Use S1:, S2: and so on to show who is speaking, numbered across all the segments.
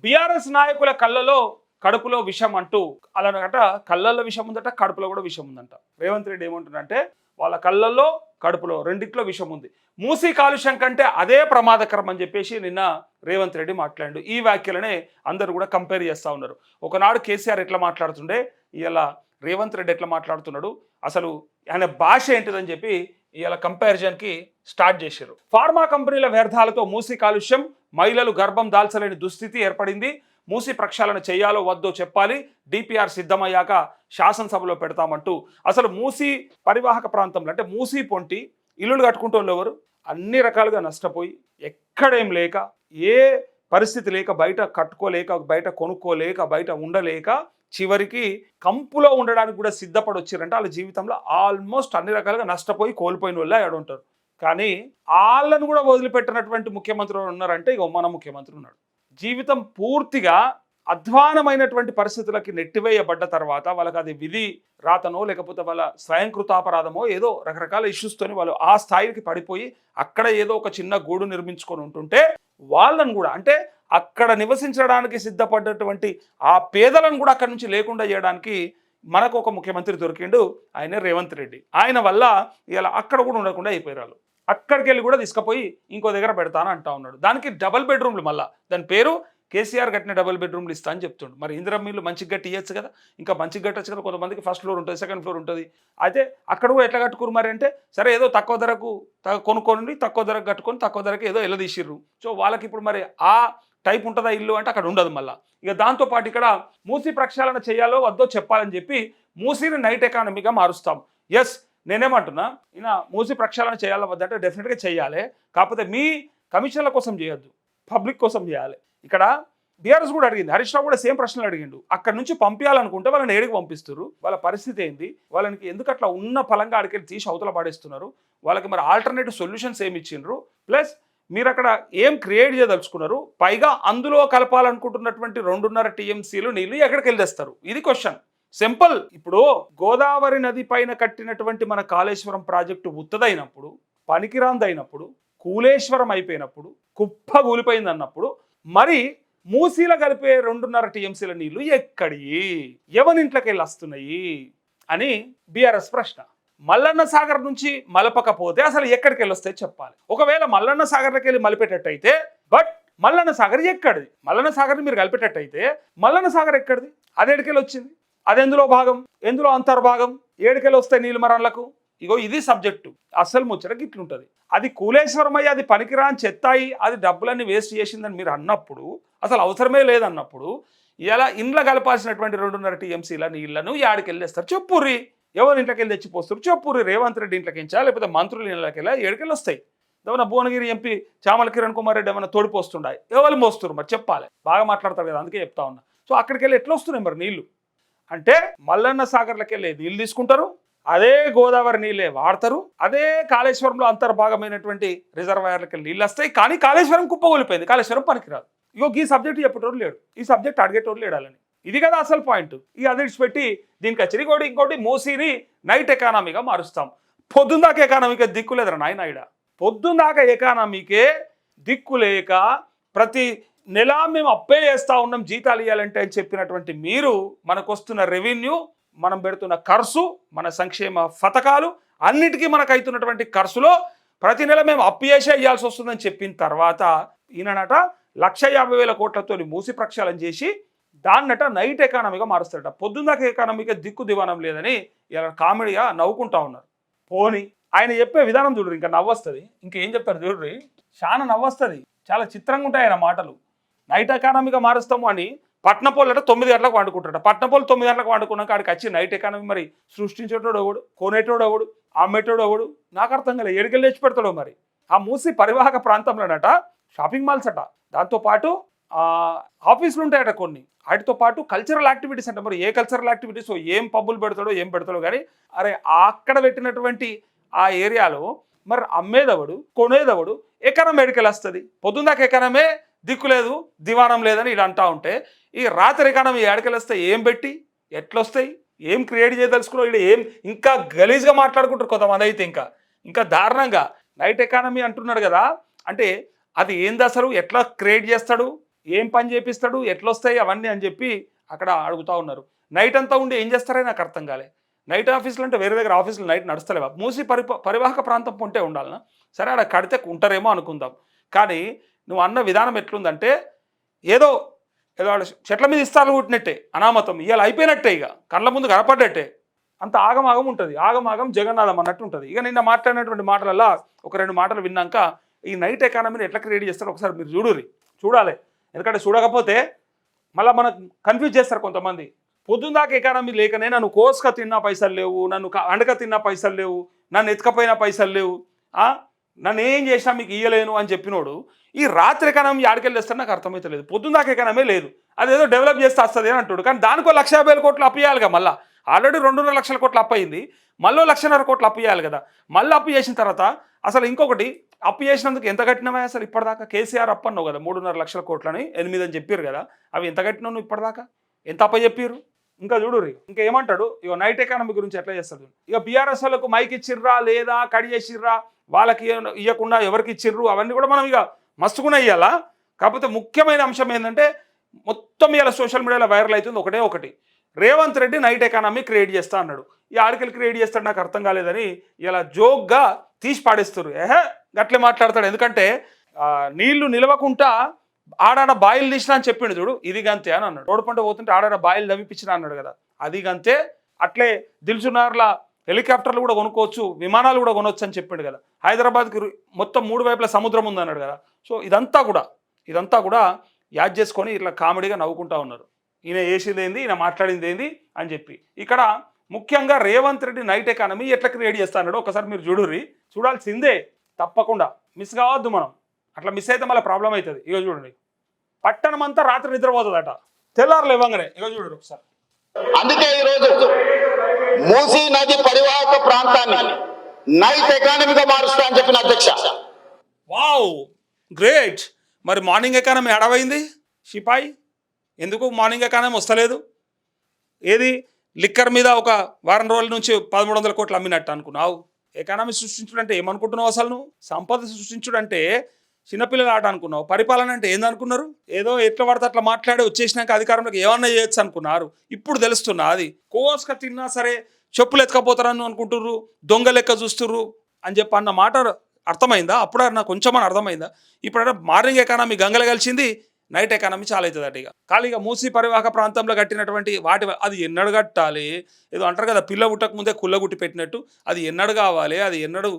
S1: BRS నాయకుల కళ్ళలో కడుపులో విషం అంటూ అలానట కళ్ళల్లో విషం ఉందట, కడుపులో కూడా విషం ఉందంట. రేవంత్ రెడ్డి ఏమంటున్నారంటే వాళ్ళ కళ్ళల్లో కడుపులో రెండిట్లో విషం ఉంది. మూసీ కాలుష్యం కంటే అదే ప్రమాదకరం అని చెప్పేసి నిన్న రేవంత్ రెడ్డి మాట్లాడాడు. ఈ వ్యాఖ్యలనే అందరూ కూడా కంపేర్ చేస్తూ ఉన్నారు. ఒకనాడు కేసీఆర్ ఎట్లా మాట్లాడుతుండే, ఇలా రేవంత్ రెడ్డి ఎట్లా మాట్లాడుతున్నాడు, అసలు ఆయన భాష ఏంటిదని చెప్పి ఇలా కంపారిజన్కి స్టార్ట్ చేశారు. ఫార్మా కంపెనీల వ్యర్థాలతో మూసీ కాలుష్యం, మహిళలు గర్భం దాల్చలేని దుస్థితి ఏర్పడింది. మూసీ ప్రక్షాళన చేయాలో వద్దో చెప్పాలి, డిపిఆర్ సిద్ధమయ్యాక శాసనసభలో పెడతామంటూ అసలు మూసీ పరివాహక ప్రాంతంలో అంటే మూసీ పొంటి ఇల్లులు కట్టుకుంటూ ఎవరు అన్ని రకాలుగా నష్టపోయి ఎక్కడేం లేక ఏ పరిస్థితి లేక బయట కట్టుకోలేక బయట కొనుక్కోలేక బయట ఉండలేక చివరికి కంపులో ఉండడానికి కూడా సిద్ధపడి వచ్చారంటే వాళ్ళ జీవితంలో ఆల్మోస్ట్ అన్ని రకాలుగా నష్టపోయి కోల్పోయిన వాళ్ళే ఆడ ఉంటారు. కానీ వాళ్ళను కూడా వదిలిపెట్టినటువంటి ముఖ్యమంత్రులు ఉన్నారంటే ఇక మన ముఖ్యమంత్రి ఉన్నాడు. జీవితం పూర్తిగా అధ్వానమైనటువంటి పరిస్థితులకి నెట్టివేయబడ్డ తర్వాత వాళ్ళకి అది విధి రాతనో లేకపోతే వాళ్ళ స్వయంకృతాపరాధమో ఏదో రకరకాల ఇష్యూస్తోని వాళ్ళు ఆ స్థాయికి పడిపోయి అక్కడ ఏదో ఒక చిన్న గూడు నిర్మించుకొని ఉంటుంటే వాళ్ళను కూడా అంటే అక్కడ నివసించడానికి సిద్ధపడ్డటువంటి ఆ పేదలను కూడా అక్కడి నుంచి లేకుండా చేయడానికి మనకు ఒక ముఖ్యమంత్రి దొరికిండు, ఆయన రేవంత్ రెడ్డి. ఆయన వల్ల ఇలా అక్కడ కూడా ఉండకుండా అయిపోయారు. అక్కడికి వెళ్ళి కూడా తీసుకుపోయి ఇంకో దగ్గర పెడతాను అంటా ఉన్నాడు. దానికి డబుల్ బెడ్రూమ్లు, మళ్ళీ దాని పేరు కేసీఆర్ కట్టిన డబుల్ బెడ్రూమ్లు ఇస్తా అని చెప్తుండు. మరి ఇందిరమ్మ ఇల్లు మంచిగా గట్టి ఇవ్వచ్చు కదా, ఇంకా మంచిగా కట్టచ్చు కదా. కొంతమందికి ఫస్ట్ ఫ్లోర్ ఉంటుంది, సెకండ్ ఫ్లోర్ ఉంటుంది. అయితే అక్కడ కూడా ఎట్లా కట్టుకురు మరి అంటే, సరే ఏదో తక్కువ ధరకు కొనుక్కోండి, తక్కువ ధరకు కట్టుకొని తక్కువ ధరకు ఏదో ఎల్లదీసిర్రు. సో వాళ్ళకి ఇప్పుడు మరి ఆ టైప్ ఉంటుందా ఇల్లు అంటే అక్కడ ఉండదు. మళ్ళీ ఇక దాంతోపాటు ఇక్కడ మూసీ ప్రక్షాళన చేయాలో వద్దో చెప్పాలని చెప్పి మూసీని నైట్ ఎకానమీగా మారుస్తాం. ఎస్, నేనేమంటున్నా, ఈయన మూసీ ప్రక్షాళన చేయాలా వద్దంటే డెఫినెట్గా చేయాలి. కాకపోతే మీ కమిషన్ల కోసం చేయొద్దు, పబ్లిక్ కోసం చేయాలి. ఇక్కడ బీఆర్ఎస్ కూడా అడిగింది, హరీష్ రావు కూడా సేమ్ ప్రశ్నలు అడిగిండు. అక్కడ నుంచి పంపించాలనుకుంటే వాళ్ళని ఏడికి పంపిస్తారు, వాళ్ళ పరిస్థితి ఏంది, వాళ్ళకి ఎందుకు అట్లా ఉన్న ఫలంగా అడిగి తీసి అవతల పాడేస్తున్నారు, వాళ్ళకి మరి ఆల్టర్నేటివ్ సొల్యూషన్స్ ఏమి ఇచ్చిండ్రు, ప్లస్ మీరు అక్కడ ఏం క్రియేట్ చేయదలుచుకున్నారు, పైగా అందులో కలపాలనుకుంటున్నటువంటి 2.5 టీఎంసీలు నీళ్లు ఎక్కడికి వెళ్ళేస్తారు, ఇది క్వశ్చన్. సింపుల్. ఇప్పుడు గోదావరి నది పైన కట్టినటువంటి మన కాళేశ్వరం ప్రాజెక్టు ఉత్తదైనప్పుడు, పనికిరాందైనప్పుడు, కూలేశ్వరం అయిపోయినప్పుడు, కుప్ప కూలిపోయింది అన్నప్పుడు మరి మూసీల కలిపే 2.5 టీఎంసీల నీళ్లు ఎక్కడి ఎవరింట్లోకి వెళ్ళి వస్తున్నాయి అని బీఆర్ఎస్ ప్రశ్న. మల్లన్న సాగర్ నుంచి మలపకపోతే అసలు ఎక్కడికి వెళ్ళి వస్తాయి చెప్పాలి. ఒకవేళ మల్లన్న సాగర్కి వెళ్ళి మలిపేటట్టయితే, బట్ మల్లన్న సాగర్ ఎక్కడిది, మల్లన్న సాగర్ని మీరు కలిపేటట్టయితే మల్లన్న సాగర్ ఎక్కడిది, అది ఎడికెళ్ళి వచ్చింది, అది ఎందులో భాగం, ఎందులో అంతర్భాగం, ఏడికెళ్ళి వస్తాయి నీళ్ళు మరణలకు. ఇగో ఇది సబ్జెక్టు. అసలు ముచ్చటకి ఇట్లుంటుంది. అది కూలేశ్వరమయ్యి అది పనికిరాని చెత్తాయి, అది డబ్బులన్నీ వేస్ట్ చేసిందని మీరు అన్నప్పుడు, అసలు అవసరమే లేదన్నప్పుడు ఇలా ఇండ్ల కలపాల్సినటువంటి 2.5 టీఎంసీల నీళ్లను యాడికి వెళ్ళేస్తారు చెప్పుర్రి, ఎవరి ఇంట్లోకి వెళ్ళి తెచ్చిపోస్తారు చెప్పుర్రి. రేవంత్ రెడ్డి ఇంట్లోకి ఎంచా లేకపోతే మంత్రుల ఇళ్ళకి వెళ్ళా ఏడికెళ్ళి వస్తాయి. ఏమన్నా భువనగిరి ఎంపీ చామల కిరణ్ కుమార్ రెడ్డి ఏమైనా తోడిపోస్తుండే, ఎవరు మోస్తారు మరి చెప్పాలి. బాగా మాట్లాడతారు కదా, అందుకే చెప్తా ఉన్నా. సో అక్కడికి వెళ్ళి ఎట్లా వస్తున్నాయి మరి నీళ్లు అంటే, మల్లన్న సాగర్లకి వెళ్ళి నీళ్ళు తీసుకుంటారు, అదే గోదావరి నీళ్ళే వాడతారు, అదే కాళేశ్వరంలో అంతర్భాగమైనటువంటి రిజర్వాయర్లకి నీళ్ళు వస్తాయి. కానీ కాళేశ్వరం కుప్పగొలిపోయింది, కాళేశ్వరం పనికిరాదు. ఇగో ఈ సబ్జెక్ట్ చెప్పేటోడు లేడు, ఈ సబ్జెక్ట్ అడిగేటోడు లేడాలని. ఇది కదా అసలు పాయింట్. ఇక అది విడిచిపెట్టి దీనికి వచ్చి ఇంకోటి మూసీని నైట్ ఎకానమీగా మారుస్తాం. పొద్దుందాకా ఎకానమీకే దిక్కు లేదురా నాయన. పొద్దుందాకా ఎకానమీకే దిక్కు లేక ప్రతి నెల మేము అప్పే చేస్తూ ఉన్నాం జీతాలు ఇవ్వాలంటే అని చెప్పినటువంటి మీరు, మనకు వస్తున్న రెవెన్యూ, మనం పెడుతున్న ఖర్చు, మన సంక్షేమ పథకాలు అన్నిటికీ మనకు అవుతున్నటువంటి ఖర్చులో ప్రతి నెల మేము అప్పు చేసే ఇవ్వాల్సి వస్తుందని చెప్పిన తర్వాత ఈయనట 1,50,000 కోట్లతో మూసి ప్రక్షాళన చేసి దాన్నట నైట్ ఎకానమీగా మారుస్తారట. పొద్దున్నదాకా ఎకానమీగా దిక్కు దివానం లేదని ఇలా కామెడీగా నవ్వుకుంటా ఉన్నారు. పోని ఆయన చెప్పే విధానం చూడరు, ఇంకా నవ్వొస్తుంది. ఇంకేం చెప్తారు చూడరు, చాలా నవ్వొస్తుంది. చాలా చిత్రంగా ఉంటాయి ఆయన మాటలు. నైట్ ఎకానమీగా మారుస్తాము అని పట్నపోలు 9 గంటలకు వండుకుంటాడు. పట్నపోలు 9 గంటలకు వండుకున్నాక ఆడికి వచ్చి నైట్ ఎకానమీ మరి సృష్టించేటోడు ఎవడు, కొనేటోడు ఎవడు, అమ్మేటోడు ఎవడు, నాకు అర్థం కాలేదు. ఏడుకెళ్ళి తెచ్చి పెడతాడు. మరి ఆ మూసి పరివాహక ప్రాంతంలోనట షాపింగ్ మాల్స్ అట, దాంతోపాటు ఆఫీసులు ఉంటాయట కొన్ని, వాటితో పాటు కల్చరల్ యాక్టివిటీస్ అంట. మరి ఏ కల్చరల్ యాక్టివిటీస్, ఏం పబ్బులు పెడతాడో ఏం పెడతాడో కానీ, అరే అక్కడ పెట్టినటువంటి ఆ ఏరియాలో మరి అమ్మేదవడు, కొనేదవడు, ఎకానమీ ఎడికెళ్ళి వస్తుంది. పొద్దుందాకా ఎకానమే దిక్కు లేదు, దివానం లేదని ఇలా అంటా ఉంటే, ఈ రాత్రి ఎకానమీ ఏడికెళ్ళి వస్తాయి, ఏం పెట్టి ఎట్లొస్తాయి, ఏం క్రియేట్ చేయదలుచుకున్నావు, ఇక్కడ ఏం ఇంకా గలీజ్గా మాట్లాడుకుంటారు కొంతమంది. అయితే ఇంకా దారుణంగా నైట్ ఎకానమీ అంటున్నాడు కదా, అంటే అది ఏంది అసలు, ఎట్లా క్రియేట్ చేస్తాడు, ఏం పని చేపిస్తాడు, ఎట్లొస్తాయి అవన్నీ అని చెప్పి అక్కడ అడుగుతూ ఉన్నారు. నైట్ అంతా ఉండి ఏం చేస్తారని నాకు అర్థం కాలే. నైట్ ఆఫీసులు అంటే వేరే దగ్గర ఆఫీసులు నైట్ నడుస్తలేవా? మూసి పరివాహక ప్రాంతం ఉంటే ఉండాలనా? సరే ఆడ కడితే ఉంటారేమో అనుకుందాం. కానీ నువ్వు అన్న విధానం ఎట్లుందంటే ఏదో ఏదో ఆడ చెట్ల మీద ఇస్తాలు కుట్టినట్టే అనామతం. ఇవాళ అయిపోయినట్టే, ఇక కళ్ళ ముందు కనపడ్డట్టే. అంత ఆగమాగం ఉంటుంది, ఆగమాగం జగన్నాథం అన్నట్టు ఉంటుంది. ఇక నిన్న మాట్లాడినటువంటి మాటలల్లో ఒక 2 మాటలు విన్నాక ఈ నైట్ ఎకానమీని ఎట్లా క్రియేట్ చేస్తారో ఒకసారి మీరు చూడాలి. ఎందుకంటే చూడకపోతే మళ్ళీ మనకు కన్ఫ్యూజ్ చేస్తారు కొంతమంది. పొద్దున్న దాకా ఎకానమీ లేకనే నన్ను కోసుక తిన్నా పైసలు లేవు, నన్ను అండక తిన్నా పైసలు లేవు, నన్ను ఎత్తుకపోయినా పైసలు లేవు, నన్ను ఏం చేసినా మీకు ఇయ్యలేను అని చెప్పినోడు ఈ రాత్రి ఎకానమీ ఆడికెళ్ళి తెస్తాను నాకు అర్థమవుతలేదు. పొద్దున్న దాకా ఎకానమీ లేదు, అదేదో డెవలప్ చేస్తే వస్తుంది అని అంటాడు. కానీ దానికో 1,50,000 కోట్లు అప్పు చేయాలిగా. మళ్ళీ ఆల్రెడీ 2.5 లక్షల కోట్లు అప్పు అయింది, మళ్ళీ 1,50,000 కోట్లు అప్పు చేయాలి కదా. మళ్ళీ అప్పు చేసిన తర్వాత అసలు ఇంకొకటి, అప్పు చేసినందుకు ఎంత కట్టినవా అసలు ఇప్పటిదాకా? కేసీఆర్ అప్పు అన్నావు కదా 3.5 లక్షల కోట్లని, 8 అని చెప్పారు కదా. అవి ఎంత కట్టినావు ఇప్పటిదాకా? ఎంత అప్ప చెప్పారు? ఇంకా చూడుర్రి, ఇంకా ఏమంటాడు, ఇక నైట్ ఎకానమీ గురించి ఎట్లా చేస్తాడు. ఇక బీఆర్ఎస్ వాళ్ళకు మైక్ ఇచ్చిర్రా లేదా, కడి చేసిర్రా, వాళ్ళకి ఇవ్వకుండా ఎవరికి ఇచ్చిర్రు, అవన్నీ కూడా మనం ఇక మస్తుకున్నా ఇవ్వాలా. కాకపోతే ముఖ్యమైన అంశం ఏంటంటే మొత్తం ఇలా సోషల్ మీడియాలో వైరల్ అవుతుంది ఒకటి, Revanth Reddy night economy create చేస్తా అన్నాడు. ఈ ఆర్టికల్ క్రియేట్ చేస్తాడు నాకు అర్థం కాలేదని ఇలా జోక్గా తీసి పాడేస్తారు. గట్లే మాట్లాడతాడు. ఎందుకంటే నీళ్లు నిలవకుండా ఆడాడ బాయిలు తీసినా అని చెప్పిండు చూడు, ఇది గంతే అని అన్నాడు. రోడ్డు పంట పోతుంటే ఆడాడ బాయిలు నవ్విపించినా అన్నాడు కదా, అది గంతే. అట్లే దిల్సునార్ల హెలికాప్టర్లు కూడా కొనుక్కోవచ్చు, విమానాలు కూడా కొనవచ్చు అని చెప్పిండు కదా. హైదరాబాద్కి మొత్తం 3 వైపుల సముద్రం ఉందన్నాడు కదా. సో ఇదంతా కూడా యాడ్ చేసుకొని ఇట్లా కామెడీగా నవ్వుకుంటా ఉన్నారు. ఈయన వేసింది ఏంది, ఈయన మాట్లాడింది ఏంది అని చెప్పి. ఇక్కడ ముఖ్యంగా రేవంత్ రెడ్డి నైట్ ఎకానమీ ఎట్లా క్రియేట్ చేస్తా అన్నాడు ఒకసారి మీరు చూడాల్సిందే, తప్పకుండా మిస్ కావద్దు మనం. అట్లా మిస్ అయితే మళ్ళీ ప్రాబ్లం అవుతుంది. ఇగో చూడండి, పట్టణం అంతా రాత్రి నిద్రపోతుందట, తెల్లారులు ఇవ్వంగానే. ఇగో చూడండి ఒకసారి.
S2: అందుకే ఈరోజు మూసీ నది పరివాహక ప్రాంతాన్ని నైట్ ఎకానమీగా మారుస్తా అని చెప్పిన అధ్యక్ష.
S1: Wow, great. మరి మార్నింగ్ ఎకానమీ అడవైంది సిపాయి, ఎందుకు మార్నింగ్ ఎకానమీ వస్తలేదు? ఏది లిక్కర్ మీద ఒక వారం రోజుల నుంచి 1,300 కోట్లు అమ్మినట్టు అనుకున్నావు. ఎకానమీ సృష్టించుడు అంటే ఏమనుకుంటున్నావు? అసలు నువ్వు సంపద సృష్టించుడు అంటే చిన్నపిల్లలు ఆట అనుకున్నావు. పరిపాలన అంటే ఏందనుకున్నారు? ఏదో ఎట్లా పడితే అట్లా మాట్లాడి వచ్చేసినాక అధికారంలోకి ఏమన్నా చేయొచ్చు అనుకున్నారు. ఇప్పుడు తెలుస్తున్నా అది కోసుక తిన్నా సరే చెప్పులు ఎత్తుకపోతారని అనుకుంటుర్రు, దొంగ లెక్క చూస్తుర్రు అని చెప్పి అన్న మాట అర్థమైందా? అప్పుడు నాకు కొంచెం అని అర్థమైందా? ఇప్పుడు మార్నింగ్ ఎకానమీ గంగలు కలిసింది, నైట్ ఎకానమీ చాలా అవుతుంది అటు. ఇక ఖాళీగా మూసి పరివాహక ప్రాంతంలో కట్టినటువంటి వాటి అది ఎన్నడు కట్టాలి? ఏదో అంటారు కదా, పిల్ల పుట్టక ముందే కుల్లగుట్టి పెట్టినట్టు, అది ఎన్నడు కావాలి, అది ఎన్నడు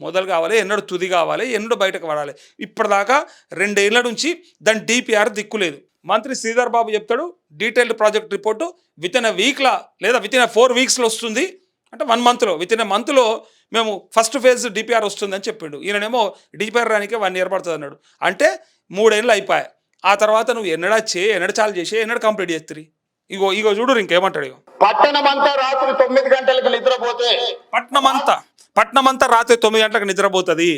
S1: మొదలు కావాలి, ఎన్నడు తుది కావాలి, ఎన్నడు బయటకు పడాలి. ఇప్పటిదాకా 2 ఏళ్ల నుంచి దాని డిపిఆర్ దిక్కులేదు. మంత్రి శ్రీధర్ బాబు చెప్తాడు డీటెయిల్డ్ ప్రాజెక్ట్ రిపోర్టు వితిన్ ఎ వీక్లా లేదా వితిన్ 4 వీక్స్లో వస్తుంది, అంటే 1 మంత్లో, వితిన్ ఎ మంత్లో మేము ఫస్ట్ ఫేజ్ డిపిఆర్ వస్తుంది అని చెప్పిండు. ఈయననేమో డిపిఆర్ రానికే 1 ఇయర్ పడుతుంది అన్నాడు. అంటే 3 ఏళ్ళు అయిపోయాయి. ఆ తర్వాత నువ్వు ఎన్నడు చాలు చేసి ఎన్నడు కంప్లీట్ చేస్తుంది? ఇగో చూడు ఇంకేమంటాడు.
S2: పట్టణమంతా రాత్రి 9 గంటలకు నిద్రపోతే,
S1: పట్నమంతా రాత్రి 9 గంటలకు నిద్రపోతుంది.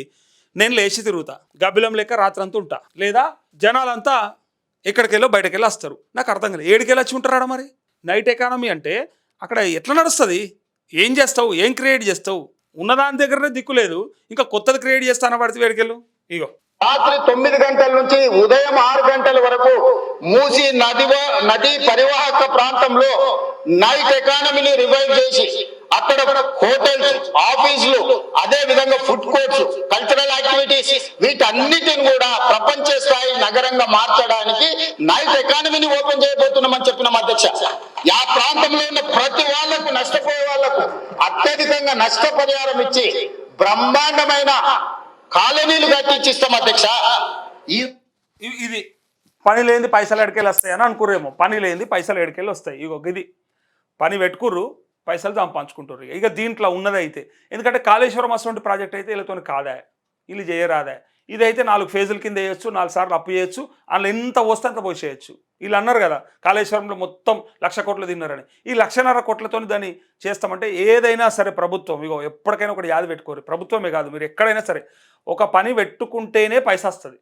S1: నేను లేచి తిరుగుతా, గబ్బిలం లెక్క రాత్రి అంతా ఉంటా, లేదా జనాలంతా ఎక్కడికెళ్ళో బయటకెళ్ళి వస్తారు. నాకు అర్థం కాలేదు, ఏడికెళ్ళి వచ్చి ఉంటారా మరి? నైట్ ఎకానమీ అంటే అక్కడ ఎట్లా నడుస్తుంది? ఏం చేస్తావు? ఏం క్రియేట్ చేస్తావు? ఉన్నదాని దగ్గరనే దిక్కు లేదు, ఇంకా కొత్తది క్రియేట్ చేస్తాను పడితే వేడికెళ్ళు. ఇగో
S2: రాత్రి 9 గంటల నుంచి ఉదయం 6 గంటల వరకు మూసీ నది పరివాహక ప్రాంతంలో నైట్ ఎకానమీని రివైవ్ చేసి అక్కడ హోటల్స్, ఆఫీసులు, అదే విధంగా ఫుడ్ కోర్ట్స్, కల్చరల్ యాక్టివిటీస్, వీటన్నిటిని కూడా ప్రపంచ స్థాయి నగరంగా మార్చడానికి నైట్ ఎకానమీని ఓపెన్ చేయబోతున్నామని చెప్పిన అధ్యక్ష. ఆ ప్రాంతంలో ఉన్న ప్రతి వాళ్లకు, నష్టపోయే వాళ్లకు అత్యధికంగా నష్టపరిహారం ఇచ్చి బ్రహ్మాండమైన కాలనీలు కట్టించిస్తాం అధ్యక్ష.
S1: ఇది పని లేని పైసలు ఎడికెళ్ళి వస్తాయని అనుకుర్రేమో. పని లేని పైసలు ఎడికెళ్ళి వస్తాయి. ఇగో ఇది పని పెట్టుకుర్రు, పైసలు పంచుకుంటారు. ఇక దీంట్లో ఉన్నది అయితే, ఎందుకంటే కాళేశ్వరం అటువంటి ప్రాజెక్ట్ అయితే వీళ్ళతో కాదా, వీళ్ళు చేయరాదా. ఇదైతే 4 ఫేజుల కింద వేయచ్చు, 4 సార్లు అప్పు చేయొచ్చు, అందులో ఎంత వస్తే అంత పోసేయచ్చు. వీళ్ళు అన్నారు కదా కాళేశ్వరంలో మొత్తం 1,00,000 కోట్లు తిన్నారని. ఈ 1,50,000 కోట్లతో దాన్ని చేస్తామంటే ఏదైనా సరే ప్రభుత్వం, ఇగో ఎప్పటికైనా ఒకటి యాద పెట్టుకోరు, ప్రభుత్వమే కాదు మీరు ఎక్కడైనా సరే, ఒక పని పెట్టుకుంటేనే పైస వస్తుంది,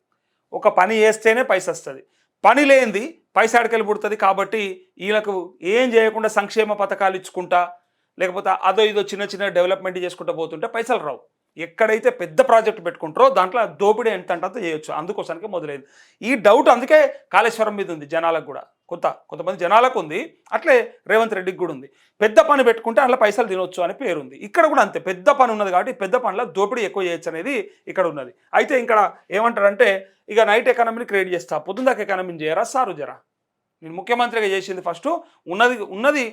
S1: ఒక పని చేస్తేనే పైస వస్తుంది. పని లేనిది పైసా అడికెళ్ళి పుడుతుంది. కాబట్టి వీళ్ళకు ఏం చేయకుండా సంక్షేమ పథకాలు ఇచ్చుకుంటా, లేకపోతే అదో ఇదో చిన్న చిన్న డెవలప్మెంట్ చేసుకుంటూ పోతుంటే పైసలు రావు. ఎక్కడైతే పెద్ద ప్రాజెక్టు పెట్టుకుంటారో దాంట్లో దోపిడీ ఎంత అంటే అంత చేయొచ్చు. అందుకోసానికి మొదలైంది ఈ డౌట్. అందుకే కాళేశ్వరం మీద ఉంది జనాలకు కూడా, కొంతమంది జనాలకు ఉంది, అట్లే రేవంత్ రెడ్డికి కూడా ఉంది. పెద్ద పని పెట్టుకుంటే అందులో పైసలు తినొచ్చు అని పేరుంది. ఇక్కడ కూడా అంతే, పెద్ద పని ఉన్నది కాబట్టి పెద్ద పనిలో దోపిడీ ఎక్కువ చేయొచ్చు అనేది ఇక్కడ ఉన్నది. అయితే ఇక్కడ ఏమంటారంటే ఇక నైట్ ఎకానమీని క్రియేట్ చేస్తా, పొద్దుందాక ఎకానమీని చేయరా సారు జరా. నేను ముఖ్యమంత్రిగా చేసింది ఫస్ట్ ఉన్నది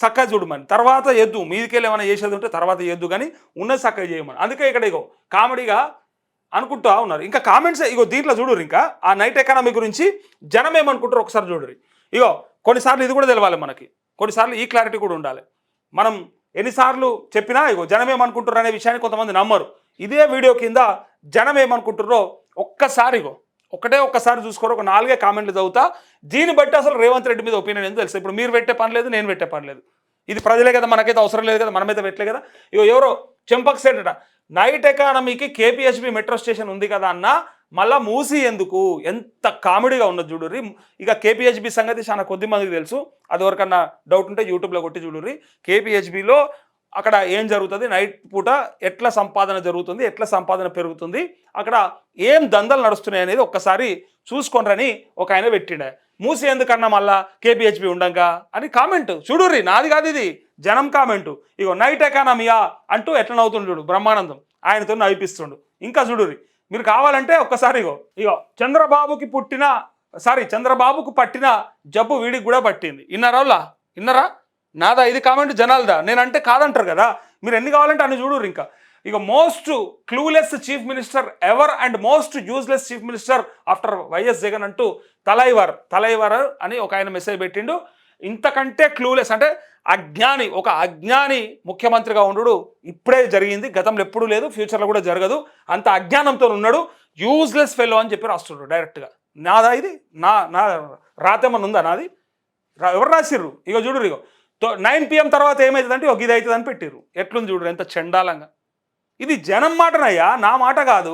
S1: చక్కగా చూడమని, తర్వాత ఎద్దు మీదికెళ్ళి ఏమైనా చేసేది ఉంటే తర్వాత ఎద్దు, కానీ ఉన్నది చక్కగా చేయమని. అందుకే ఇక్కడ ఇగో కామెడీగా అనుకుంటా ఉన్నారు. ఇంకా కామెంట్స్ ఇగో దీంట్లో చూడరు, ఇంకా ఆ నైట్ ఎకానమీ గురించి జనం ఏమనుకుంటారు ఒకసారి చూడరు. ఇగో కొన్నిసార్లు ఇది కూడా తెలవాలి మనకి, కొన్నిసార్లు ఈ క్లారిటీ కూడా ఉండాలి. మనం ఎన్నిసార్లు చెప్పినా ఇగో జనం ఏమనుకుంటారు అనే విషయాన్ని కొంతమంది నమ్మరు. ఇదే వీడియో కింద జనం ఏమనుకుంటారో ఒక్కసారి ఒక్కసారి చూసుకోరు, ఒక 4 కామెంట్లు చదువుతా. దీన్ని బట్టి అసలు రేవంత్ రెడ్డి మీద ఒపీనియన్ ఏందో తెలుసు. ఇప్పుడు మీరు పెట్టే పని లేదు, నేను పెట్టే పని లేదు, ఇది ప్రజలే కదా, మనకైతే అవసరం లేదు కదా, మనమైతే పెట్టలే కదా. ఇగో ఎవరో చెంపక్ సెట్ నైట్ ఎకానమీకి కేపీహెచ్బి మెట్రో స్టేషన్ ఉంది కదా అన్న, మళ్ళీ మూసి ఎందుకు, ఎంత కామెడీగా ఉన్నది చూడుర్రి. ఇక కేపీహెచ్బి సంగతి చాలా కొద్ది మందికి తెలుసు, అది ఎవరికన్నా డౌట్ ఉంటే యూట్యూబ్లో కొట్టి చూడుర్రి. కేపీహెచ్బిలో అక్కడ ఏం జరుగుతుంది, నైట్ పూట ఎట్లా సంపాదన జరుగుతుంది, ఎట్లా సంపాదన పెరుగుతుంది, అక్కడ ఏం దందలు నడుస్తున్నాయి అనేది ఒక్కసారి చూసుకోనరని ఒక ఆయన పెట్టిండే. మూసి ఎందుకన్నా మళ్ళా కేపీహెచ్బి ఉండంగా అని కామెంట్ చూడుర్రి, నాది కాదు ఇది, జనం కామెంటు. ఇగో నైట్ ఎకానమీయా అంటూ ఎట్లా నవ్వుతుండు చూడు, బ్రహ్మానందం ఆయనతో నవ్విపిస్తుండు. ఇంకా చూడుర్రి, మీరు కావాలంటే ఒక్కసారి ఇగో చంద్రబాబుకు పట్టిన జబ్బు వీడికి కూడా పట్టింది. ఇన్నరా నాదా ఇది కామెంట్ జనాలదా, నేనంటే కాదంటారు కదా. మీరు ఎన్ని కావాలంటే అన్ని చూడరు. ఇంకా ఇక most clueless chief minister ever and most useless chief minister after YS Jagan అంటూ తలైవర్ అని ఒక ఆయన మెసేజ్ పెట్టిండు. ఇంతకంటే క్లూలెస్ అంటే ఒక అజ్ఞాని ముఖ్యమంత్రిగా ఉండడు ఇప్పుడే జరిగింది, గతంలో ఎప్పుడూ లేదు, ఫ్యూచర్లో కూడా జరగదు. అంత అజ్ఞానంతో ఉన్నాడు, యూజ్లెస్ ఫెలో అని చెప్పి రాస్తున్నాడు డైరెక్ట్గా. నాదా ఇది, నా రాతేమన్నా ఉందా నాది, ఎవరు రాసిర్రు? ఇగో చూడరు, 9 PM తర్వాత ఏమవుతుందంటే ఇది అవుతుందని పెట్టిర్రు. ఎట్లుంది చూడరు, ఎంత చండాలంగా. ఇది జనం మాటనయ్యా, నా మాట కాదు.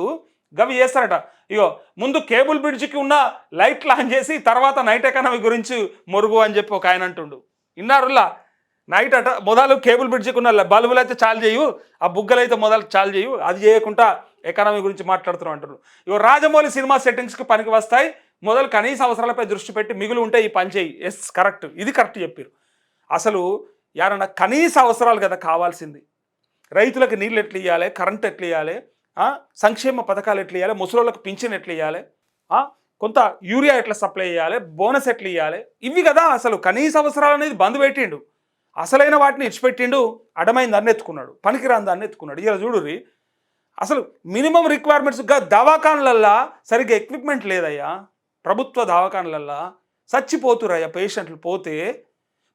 S1: గవి చేస్తారట. ఇగో ముందు కేబుల్ బ్రిడ్జికి ఉన్న లైట్లు ఆన్ చేసి తర్వాత నైట్ ఎకానమీ గురించి మొరుగు అని చెప్పి ఒక ఆయన అంటుండు. ఇన్నారులా నైట్ అట మొదలు కేబుల్ బ్రిడ్జికి ఉన్న బల్బులు అయితే చాలు చేయు, ఆ బుగ్గలు అయితే మొదలు చాలు చేయు, అది చేయకుండా ఎకానమీ గురించి మాట్లాడుతున్నాం అంటారు. ఇగో రాజమౌళి సినిమా సెట్టింగ్స్కి పనికి వస్తాయి, మొదలు కనీస అవసరాలపై దృష్టి పెట్టి మిగులు ఉంటే ఈ పని చేయి. ఎస్ కరెక్ట్, ఇది కరెక్ట్ చెప్పారు. అసలు యారన్నా కనీస అవసరాలు కదా కావాల్సింది. రైతులకు నీళ్ళు ఎట్లు ఇవ్వాలి, కరెంట్ ఎట్లు ఇవ్వాలి, సంక్షేమ పథకాలు ఎట్లు ఇవ్వాలి, ముసలోళ్ళకి పింఛన్ ఎట్లు ఇవ్వాలి, కొంత యూరియా ఎట్లా సప్లై చేయాలి, బోనస్ ఎట్లు ఇవ్వాలి, ఇవి కదా అసలు కనీస అవసరాలు అనేది బంద్ పెట్టిండు. అసలైన వాటిని ఇచ్చిపెట్టిండు, అడమైన దాన్ని ఎత్తుకున్నాడు, పనికిరాని దాన్ని ఎత్తుకున్నాడు. ఇలా చూడుర్రి, అసలు మినిమం రిక్వైర్మెంట్స్గా దవాఖాన్లల్లా సరిగ్గా ఎక్విప్మెంట్ లేదయ్యా. ప్రభుత్వ దవాఖాన్లల్లా చచ్చిపోతురయ్యా పేషెంట్లు పోతే.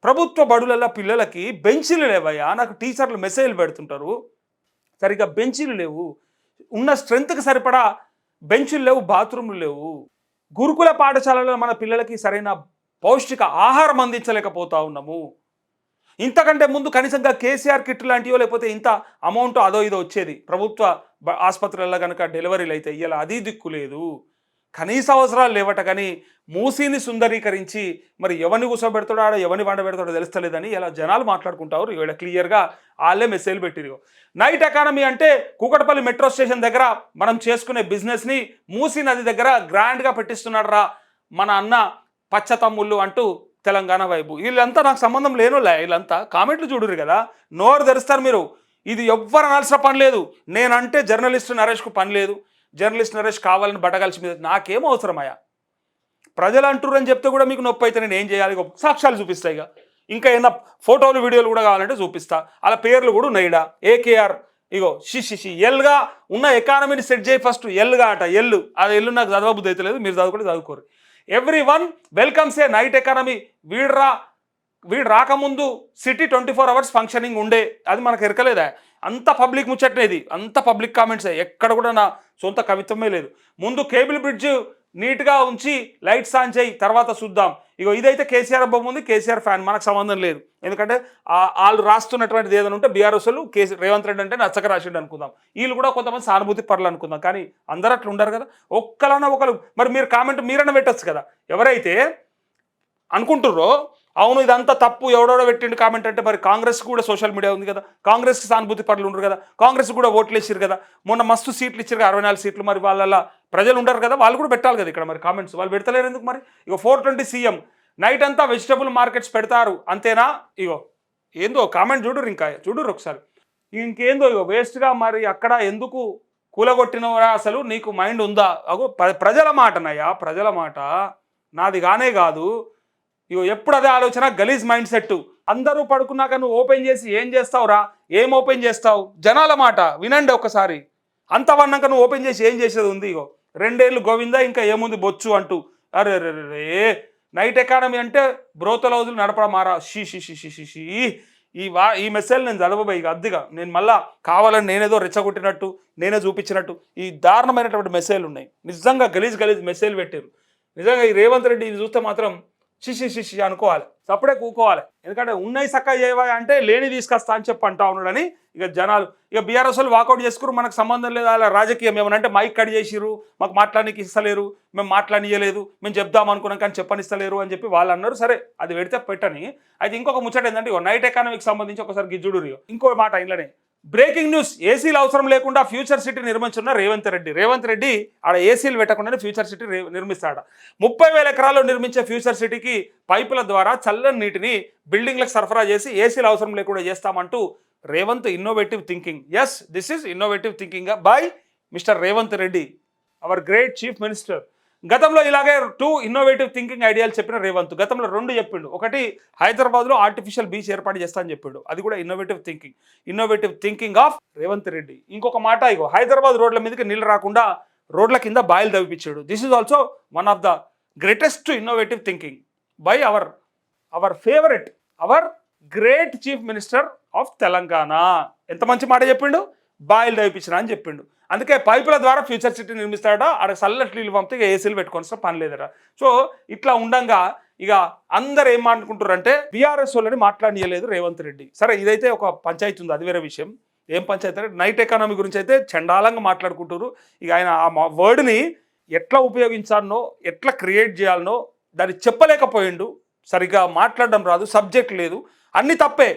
S1: ప్రభుత్వ బడులల్లో పిల్లలకి బెంచీలు లేవయ్యా. నాకు టీచర్లు మెసేజ్లు పెడుతుంటారు, సరిగ్గా బెంచీలు లేవు, ఉన్న స్ట్రెంత్కి సరిపడా బెంచులు లేవు, బాత్రూమ్లు లేవు. గురుకుల పాఠశాలలో మన పిల్లలకి సరైన పౌష్టిక ఆహారం అందించలేకపోతా ఉన్నాము. ఇంతకంటే ముందు కనీసంగా కేసీఆర్ కిట్ లాంటివో లేకపోతే ఇంత అమౌంట్ అదో ఇదో వచ్చేది ప్రభుత్వ ఆసుపత్రులలో కనుక డెలివరీలు అయితే. ఇలా అది దిక్కు లేదు, కనీస అవసరాలు లేవట. కానీ మూసీని సుందరీకరించి మరి ఎవరిని కూర్చోబెడతాడో ఆడ ఎవరిని వండబెడతాడో తెలుస్తలేదని ఇలా జనాలు మాట్లాడుకుంటారు. ఇక్కడ క్లియర్గా వాళ్ళే మెసేజ్లు పెట్టిరు. నైట్ ఎకానమీ అంటే కూకట్పల్లి మెట్రో స్టేషన్ దగ్గర మనం చేసుకునే బిజినెస్ని మూసీ నది దగ్గర గ్రాండ్గా పెట్టిస్తున్నాడు రా మన అన్న పచ్చ తమ్ముళ్ళు అంటూ తెలంగాణ వైపు. వీళ్ళంతా నాకు సంబంధం లేనోళ్ళ, వీళ్ళంతా కామెంట్లు చూడరు కదా, నోరు తెరుస్తారు మీరు. ఇది ఎవ్వరు అనాల్సిన పని లేదు. నేనంటే జర్నలిస్ట్ నరేష్కు పని లేదు, జర్నలిస్ట్ నరేష్ కావాలని బట్టగలిసి మీద నాకేం అవసరమయ్యా. ప్రజలు అంటుర్రని చెప్తే కూడా మీకు నొప్పి అయితే నేను ఏం చేయాలి? సాక్ష్యాలు చూపిస్తాయి. ఇంకా ఏమన్నా ఫోటోలు వీడియోలు కూడా కావాలంటే చూపిస్తా. అలా పేర్లు కూడా ఉన్నాయిడా. ఏకేఆర్ ఇగో ఎల్గా ఉన్న ఎకానమీని సెట్ చేయి ఫస్ట్. ఎల్గా అట, అది ఎల్లు నాకు చదవబుద్ధి అయితే లేదు, మీరు చదువుకుంటే చదువుకోరు. ఎవ్రీవన్ వెల్కమ్స్ ఏ నైట్ ఎకానమీ. వీడు రాకముందు సిటీ 24 hours ఫంక్షనింగ్ ఉండే, అది మనకు ఎరకలేదా? అంత పబ్లిక్ ముచ్చట్నేది, అంత పబ్లిక్ కామెంట్స్, ఎక్కడ కూడా నా సొంత కవిత్వమే లేదు. ముందు కేబుల్ బ్రిడ్జ్ నీట్గా ఉంచి లైట్స్ ఆన్ చేయి, తర్వాత చూద్దాం. ఇగో ఇదైతే కేసీఆర్ బొమ్మ ఉంది, కేసీఆర్ ఫ్యాన్, మనకు సంబంధం లేదు. ఎందుకంటే వాళ్ళు రాస్తున్నటువంటిది ఏదైనా ఉంటే బీఆర్ఎస్లు రేవంత్ రెడ్డి అంటే నచ్చక రాసిండు అనుకుందాం. వీళ్ళు కూడా కొంతమంది సానుభూతి పరులు అనుకుందాం, కానీ అందరూ అట్లా ఉండరు కదా. ఒక్కలన్నా ఒకరు మరి మీరు కామెంట్ మీరన్నా పెట్టచ్చు కదా. ఎవరైతే అనుకుంటుర్రో అవును ఇదంతా తప్పు ఎవడోడో పెట్టిండు కామెంట్ అంటే మరి కాంగ్రెస్ కూడా సోషల్ మీడియా ఉంది కదా, కాంగ్రెస్కి సానుభూతి పరులు ఉండరు కదా, కాంగ్రెస్ కూడా ఓట్లు వేసారు కదా, మొన్న మస్తు సీట్లు ఇచ్చారు 64 సీట్లు, మరి వాళ్ళ ప్రజలు ఉండరు కదా, వాళ్ళు కూడా పెట్టాలి కదా ఇక్కడ మరి కామెంట్స్, వాళ్ళు పెడతలేరు ఎందుకు మరి? ఇక 420 సీఎం నైట్ అంతా వెజిటబుల్ మార్కెట్స్ పెడతారు అంతేనా? ఇగో ఏందో కామెంట్ చూడురు, ఇంకా చూడురు ఒకసారి, ఇంకేందో ఇగో వేస్ట్గా మరి అక్కడ ఎందుకు కూలగొట్టినవరా, అసలు నీకు మైండ్ ఉందా? అగో ప్రజల మాటనయ్యా, ప్రజల మాట, నాది కానే కాదు. ఇగో ఎప్పుడు అదే ఆలోచన, గలీజ్ మైండ్ సెట్. అందరూ పడుకున్నాక నువ్వు ఓపెన్ చేసి ఏం చేస్తావురా, ఏం ఓపెన్ చేస్తావు? జనాల మాట వినండి ఒకసారి. అంత వన్నాక నువ్వు ఓపెన్ చేసి ఏం చేసేది ఉంది? ఇగో 2 ఏళ్ళు గోవిందా, ఇంకా ఏముంది బొచ్చు అంటూ. అరే రే రే, నైట్ ఎకానమీ అంటే బ్రోతల్ హౌజులు నడపడం మారా, షీ షీ షీ షీ షీ షీ. ఈ మెసేజ్ నేను చదవబోయి ఇక అద్దిగా, నేను మళ్ళా కావాలని నేనేదో రెచ్చగొట్టినట్టు, నేనే చూపించినట్టు ఈ దారుణమైనటువంటి మెసేజ్లు ఉన్నాయి. నిజంగా గలీజ్ మెసేజ్లు పెట్టారు. నిజంగా ఈ రేవంత్ రెడ్డి ఇది చూస్తే మాత్రం శిషి అనుకోవాలి, సప్పుడే కూకోవాలి. ఎందుకంటే ఉన్నాయి సక్క చేయవా అంటే లేని తీసుకొస్తా అని చెప్పి అంటా ఉన్నాడని ఇక జనాలు, ఇక బీఆర్ఎస్ వాళ్ళు వాకౌట్ చేసుకురు, మనకు సంబంధం లేదు అలా రాజకీయం ఏమనంటే మైక్ కట్ చేసిరు, మాకు మాట్లాడడానికి ఇస్తలేరు, మేము మాట్లాడనియలేదు, మేము చెప్దాం అనుకున్నాం కానీ చెప్పనిస్తలేరు అని చెప్పి వాళ్ళు అన్నారు. సరే అది పెడితే పెట్టని. అయితే ఇంకొక ముచ్చట ఏంటంటే ఇగో నైట్ ఎకానమీకి సంబంధించి ఒకసారి గిజ్జుడు ఇంకో మాట ఇంట్లోనే బ్రేకింగ్ న్యూస్, ఏసీలు అవసరం లేకుండా ఫ్యూచర్ సిటీ నిర్మించున్న రేవంత్ రెడ్డి ఆడ ఏసీలు పెట్టకుండానే ఫ్యూచర్ సిటీ నిర్మిస్తాడ. 30,000 ఎకరాల్లో నిర్మించే ఫ్యూచర్ సిటీకి పైపుల ద్వారా చల్లని నీటిని బిల్డింగ్లకు సరఫరా చేసి ఏసీలు అవసరం లేకుండా చేస్తామంటూ Revanth innovative thinking. Yes, this is innovative thinking by mister Revanth Reddy, our great chief minister. గతంలో ఇలాగే 2 ఇన్నోవేటివ్ థింకింగ్ ఐడియాలు చెప్పిన రేవంత్ గతంలో 2 చెప్పిండు. ఒకటి హైదరాబాద్లో ఆర్టిఫిషియల్ బీచ్ ఏర్పాటు చేస్తా అని చెప్పిండు, అది కూడా innovative thinking of Revanth Reddy. ఇంకొక మాట, ఇగో హైదరాబాద్ రోడ్ల మీదకి నీళ్ళు రాకుండా రోడ్ల కింద బాయిలు తవ్విపించాడు. This is also one of the greatest innovative thinking by our favourite, our great chief minister of Telangana. ఎంత మంచి మాట చెప్పిండు, బాయిలు తవ్విపించిన అని చెప్పిండు. అందుకే పైపుల ద్వారా ఫ్యూచర్ సిటీ నిర్మిస్తాడట, ఆడ చల్లటి నీళ్ళు పంపితే ఇక ఏసీలు పెట్టుకోవాల్సిన పని లేదట. సో ఇట్లా ఉండంగా ఇక అందరు ఏం మాట్లాడుకుంటారు అంటే బీఆర్ఎస్ వాళ్ళని మాట్లాడియలేదు రేవంత్ రెడ్డి. సరే ఇదైతే ఒక పంచాయతీ ఉంది, అది వేరే విషయం. ఏం పంచాయతీ అంటే నైట్ ఎకానమీ గురించి అయితే చండాలంగా మాట్లాడుకుంటారు. ఇక ఆయన ఆ వర్డ్ని ఎట్లా ఉపయోగించాలనో, ఎట్లా క్రియేట్ చేయాలనో దాన్ని చెప్పలేకపోయిండు. సరిగ్గా మాట్లాడడం రాదు, సబ్జెక్ట్ లేదు, అన్నీ తప్పే.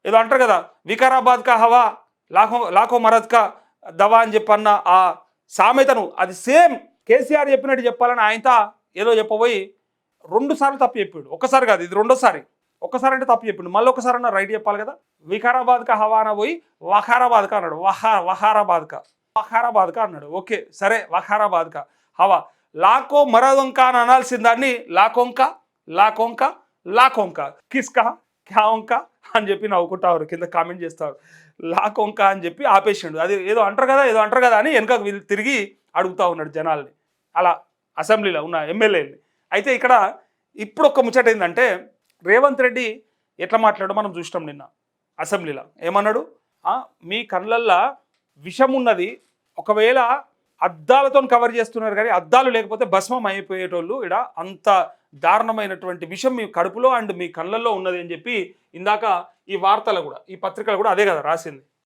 S1: ఏదో అంటారు కదా, వికారాబాద్ కా హవా లాఖో మరద్ కా దవా అని చెప్పన్న ఆ సామెతను అది సేమ్ కేసీఆర్ చెప్పినట్టు చెప్పాలని ఆయనతో ఏదో చెప్పబోయి 2 సార్లు తప్పు చెప్పాడు. ఒక్కసారి కాదు, ఇది 2వ సారి. ఒక్కసారి అంటే తప్పు చెప్పిండు, మళ్ళీ ఒకసారి అన్న రైట్ చెప్పాలి కదా. వికారాబాద్ కా హవానా పోయి వఖారాబాద్ కా అన్నాడు, వఖారాబాద్ కా అన్నాడు. ఓకే సరే, వఖారాబాద్ కా హవా లాకో మరదొంక అని అనాల్సిన దాన్ని లాకోంక కిస్కా క్యావంక అని చెప్పి నవ్వుకుంటారు, కింద కామెంట్ చేస్తారు. లాకొంక అని చెప్పి ఆపేసిండు. అది ఏదో అంటారు కదా అని వెనక తిరిగి అడుగుతూ ఉన్నాడు జనాల్ని, అలా అసెంబ్లీలో ఉన్న ఎమ్మెల్యేని. అయితే ఇక్కడ ఇప్పుడు ఒక ముచ్చట ఏంటంటే రేవంత్ రెడ్డి ఎట్లా మాట్లాడో మనం చూసినాం నిన్న అసెంబ్లీలో. ఏమన్నాడు, మీ కళ్ళల్లో విషం ఉన్నది, ఒకవేళ అద్దాలతో కవర్ చేస్తున్నారు కానీ అద్దాలు లేకపోతే భస్మం అయిపోయేటోళ్ళు, ఇక్కడ అంత దారుణమైనటువంటి విషయం మీ కడుపులో అండ్ మీ కళ్ళల్లో ఉన్నది అని చెప్పి ఇందాక ఈ వార్తలు కూడా, ఈ పత్రికలు కూడా అదే కదా రాసింది.